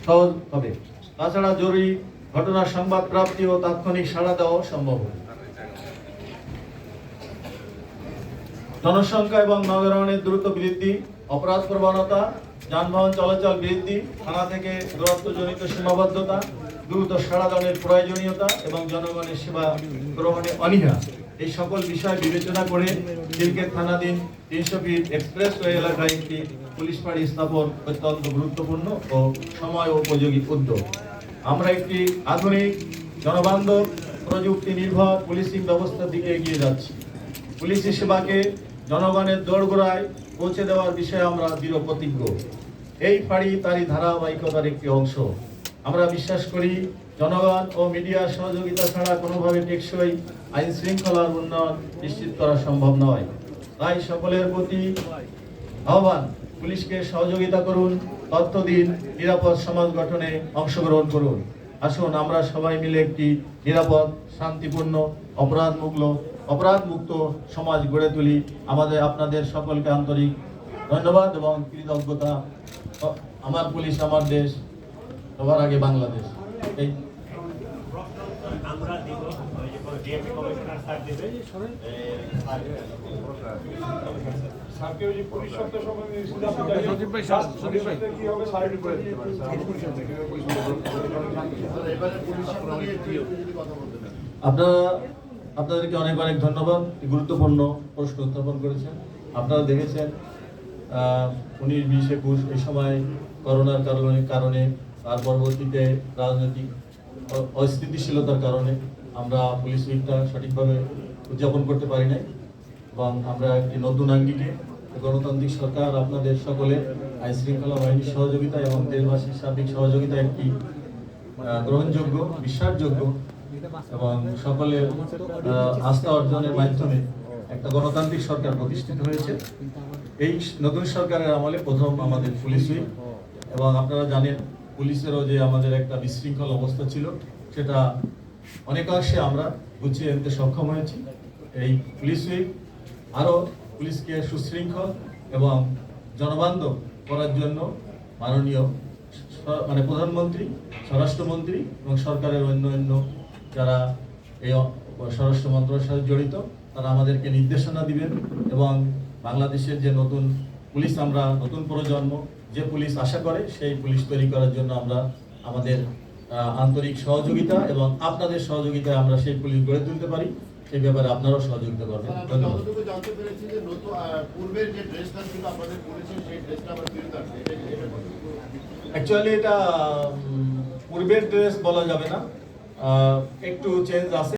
সহজ হবে। তাছাড়া জরুরি ঘটনার সংবাদ প্রাপ্তি ও তাৎক্ষণিক সাড়া দেওয়া সম্ভব হবে। জনসংখ্যা এবং নগরায়নের দ্রুত বৃদ্ধি, অপরাধ প্রবণতা, যানবাহন চলাচল বৃদ্ধি, থানা থেকে দূরত্বজনিত সীমাবদ্ধতা, দ্রুত সাড়াদানের প্রয়োজনীয়তা এবং জনগণের সেবা গ্রহণে অনীহা, এই সকল বিষয় বিবেচনা করে খিলক্ষেত থানাধীন 300 ফিট এক্সপ্রেসওয়ে এলাকায় একটি পুলিশ ফাঁড়ি স্থাপন অত্যন্ত গুরুত্বপূর্ণ ও সময় উপযোগী উদ্যোগ। আমরা একটি আধুনিক, জনবান্ধব, প্রযুক্তি নির্ভর পুলিশিং ব্যবস্থার দিকে এগিয়ে যাচ্ছি। পুলিশি সেবাকে জনগণের দোরগোড়ায় পৌঁছে দেওয়ার বিষয়ে আমরা দৃঢ় প্রতিজ্ঞ। এই ফাঁড়ি তারই ধারাবাহিকতার একটি অংশ। আমরা বিশ্বাস করি জনগণ ও মিডিয়ার সহযোগিতা ছাড়া কোনোভাবে টেকসই আইন শৃঙ্খলার উন্নয়ন নিশ্চিত করা সম্ভব নয়। তাই সকলের প্রতি আহ্বান, পুলিশকে সহযোগিতা করুন, তথ্য দিন, নিরাপদ সমাজ গঠনে অংশগ্রহণ করুন। আসুন আমরা সবাই মিলে একটি নিরাপদ, শান্তিপূর্ণ, অপরাধমুক্ত সমাজ গড়ে তুলি। আপনাদের সকলকে আন্তরিক ধন্যবাদ এবং কৃতজ্ঞতা। আমার পুলিশ, আমার দেশ, সবার আগে বাংলাদেশ। এই আপনাদেরকে অনেক অনেক ধন্যবাদ। গুরুত্বপূর্ণ প্রশ্ন উত্থাপন করেছেন। আপনারা দেখেছেন 19, 20, 21 এই সময় করোনার কারণে তার পরবর্তীতে রাজনৈতিক অস্থিতিশীলতার কারণে আমরা পুলিশ উইকটা সঠিকভাবে উদযাপন করতে পারি নাই এবং আমরা একটি নতুন আঙ্গিকে গণতান্ত্রিক সরকার আপনাদের সকলে আইন শৃঙ্খলা বাহিনীর সহযোগিতা এবং দেশবাসীর সার্বিক সহযোগিতা একটি গ্রহণযোগ্য, বিশ্বাসযোগ্য এবং সকলের আস্থা অর্জনের মাধ্যমে একটা গণতান্ত্রিক সরকার প্রতিষ্ঠিত হয়েছে। এই নতুন সরকারের আমলে প্রথম আমাদের পুলিশ উইক, এবং আপনারা জানেন পুলিশেরও যে আমাদের একটা বিশৃঙ্খল অবস্থা ছিল, সেটা অনেকাংশে আমরা গুছিয়ে আনতে সক্ষম হয়েছি। এই পুলিশ উইক আরও পুলিশকে সুশৃঙ্খল এবং জনবান্ধব করার জন্য মাননীয় প্রধানমন্ত্রী, স্বরাষ্ট্রমন্ত্রী এবং সরকারের অন্যান্য যারা এই স্বরাষ্ট্র মন্ত্রণালয়ের সাথে জড়িত, তারা আমাদেরকে নির্দেশনা দিবেন এবং বাংলাদেশের যে নতুন পুলিশ, আমরা নতুন প্রজন্ম যে পুলিশ আশা করে, সেই পুলিশ তৈরি করার জন্য আমরা আমাদের আন্তরিক সহযোগিতা এবং আপনাদের সহযোগিতায় আমরা সেই পুলিশ গড়ে তুলতে পারি, সেই ব্যাপারে আপনারাও সহযোগিতা করবেন। ধন্যবাদ। অ্যাকচুয়ালি এটা পূর্বের ড্রেস বলা যাবে না, একটু চেঞ্জ আছে।